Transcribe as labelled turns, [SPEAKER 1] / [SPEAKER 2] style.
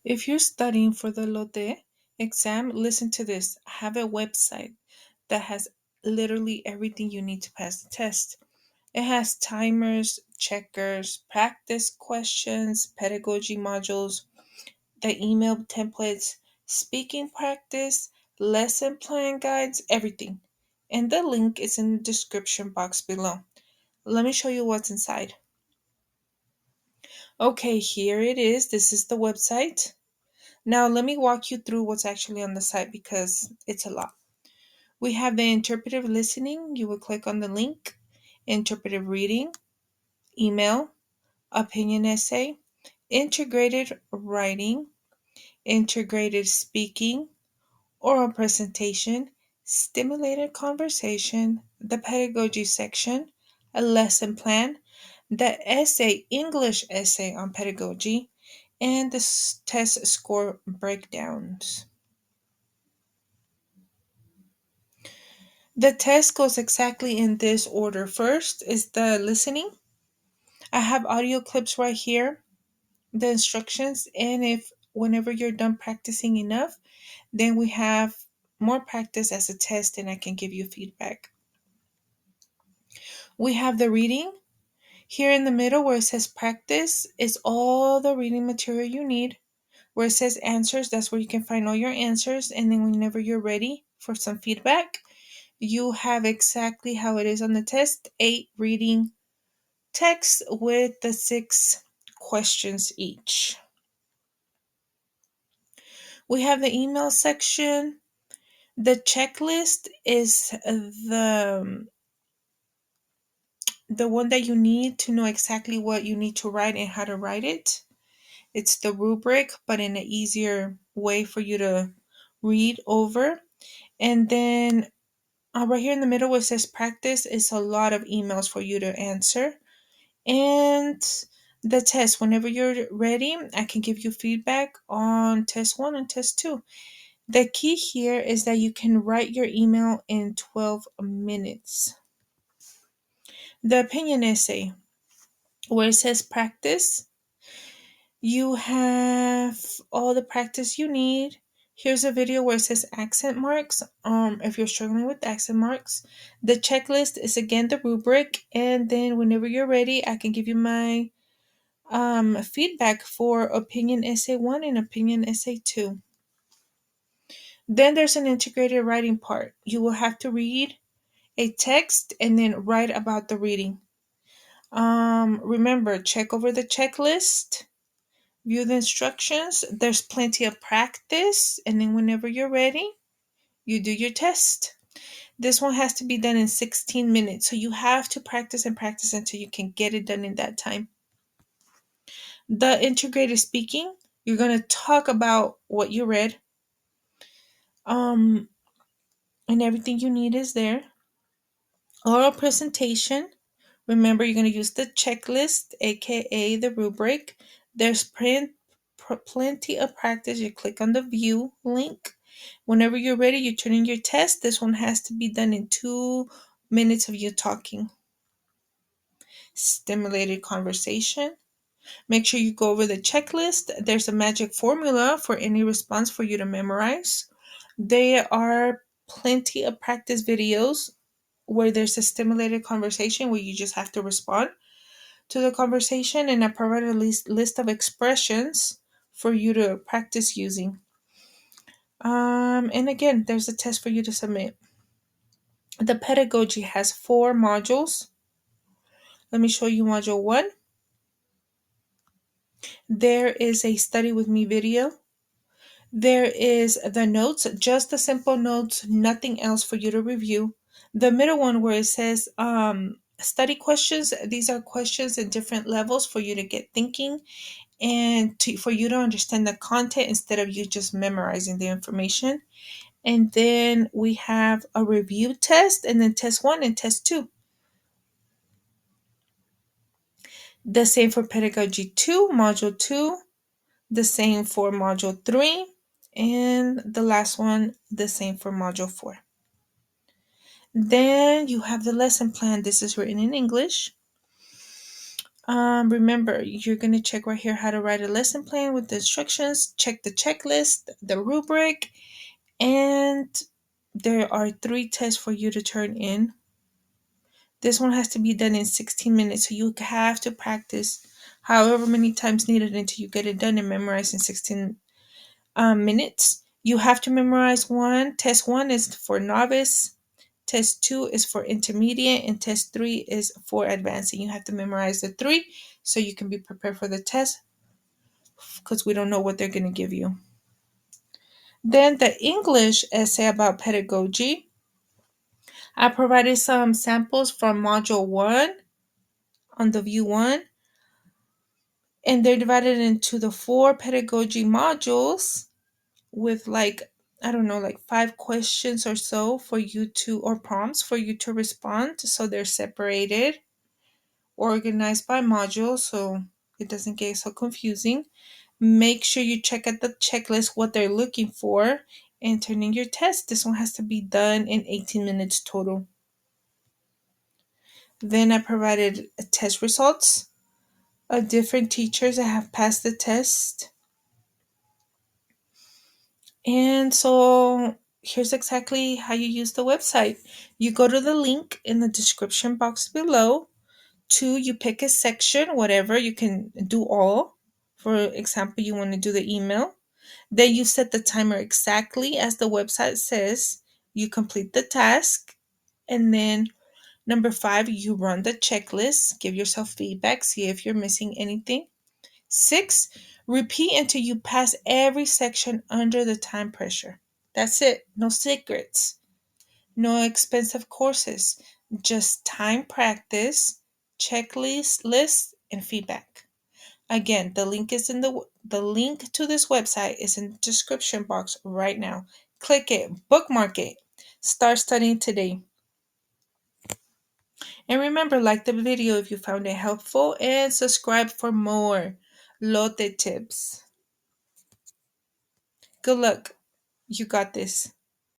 [SPEAKER 1] If you're studying for the LOTE exam, listen to this. I have a website that has literally everything you need to pass the test. It has timers, checkers, practice questions, pedagogy modules, the email templates, speaking practice, lesson plan guides, everything. And the link is in the description box below. Let me show you what's inside. Okay, here it is. This is the website. Now, let me walk you through what's actually on the site because it's a lot. We have the interpretive listening. You will click on the link, interpretive reading, email, opinion essay, integrated writing, integrated speaking, oral presentation, stimulated conversation, the pedagogy section, a lesson plan, the essay, English essay on pedagogy, and the test score breakdowns. The test goes exactly in this order. First is the listening. I have audio clips right here, the instructions, and if whenever you're done practicing enough, then we have more practice as a test and I can give you feedback. We have the reading. Here in the middle where it says practice is all the reading material you need. Where it says answers, that's where you can find all your answers. And then whenever you're ready for some feedback, you have exactly how it is on the test, 8 reading texts with the 6 questions each. We have the email section. The checklist is the one that you need to know exactly what you need to write and how to write it. It's the rubric, but in an easier way for you to read over. And then right here in the middle where it says practice is a lot of emails for you to answer. And the test, whenever you're ready, I can give you feedback on test 1 and test 2. The key here is that you can write your email in 12 minutes. The opinion essay, where it says practice, you have all the practice you need. Here's a video where it says accent marks. If you're struggling with accent marks, the checklist is again the rubric, and then whenever you're ready, I can give you my feedback for opinion essay 1 and opinion essay 2. Then there's an integrated writing part. You will have to read a text and then write about the reading. Remember, check over the checklist, view the instructions. There's plenty of practice, and then whenever you're ready, you do your test. This one has to be done in 16 minutes, so you have to practice and practice until you can get it done in that time. The integrated speaking, you're going to talk about what you read, and everything you need is there. Oral presentation, remember you're going to use the checklist, aka the rubric. There's plenty of practice. You click on the view link. Whenever you're ready, you turn in your test. This one has to be done in 2 minutes of you talking. Stimulated conversation. Make sure you go over the checklist. There's a magic formula for any response for you to memorize. There are plenty of practice videos where there's a stimulated conversation where you just have to respond to the conversation, and I provide a list of expressions for you to practice using. And again, there's a test for you to submit. The pedagogy has 4 modules. Let me show you module 1. There is a study with me video. There is the notes, just the simple notes, nothing else for you to review. The middle one where it says study questions, these are questions at different levels for you to get thinking and for you to understand the content instead of you just memorizing the information. And then we have a review test, and then test 1 and test 2. The same for Pedagogy 2, Module 2. The same for Module 3. And the last one, the same for Module 4. Then you have the lesson plan. This is written in English. Remember, you're going to check right here how to write a lesson plan with the instructions, check the checklist, the rubric, and there are 3 tests for you to turn in. This one has to be done in 16 minutes, so you have to practice however many times needed until you get it done and memorize in 16 minutes. You have to memorize one. Test 1 is for novice, test 2 is for intermediate, and test 3 is for advanced. And you have to memorize the 3 so you can be prepared for the test, because we don't know what they're going to give you. Then the English essay about pedagogy. I provided some samples from Module 1 on the View 1, and they're divided into the 4 pedagogy modules with I don't know, 5 questions or so for you to, or prompts for you to respond. So they're separated, organized by module, so it doesn't get so confusing. Make sure you check at the checklist what they're looking for and turn in your test. This one has to be done in 18 minutes total. Then I provided test results of different teachers that have passed the test. And so here's exactly how you use the website. You go to the link in the description box below. 2, you pick a section, whatever, you can do all. For example, you want to do the email. Then you set the timer exactly as the website says. You complete the task. And then number 5, you run the checklist, give yourself feedback, see if you're missing anything. 6, repeat until you pass every section under the time pressure. That's it. No secrets. No expensive courses. Just time practice, checklist, list, and feedback. Again, the link to this website is in the description box right now. Click it, bookmark it. Start studying today. And remember, like the video if you found it helpful, and subscribe for more LOTE tips. Good luck. You got this.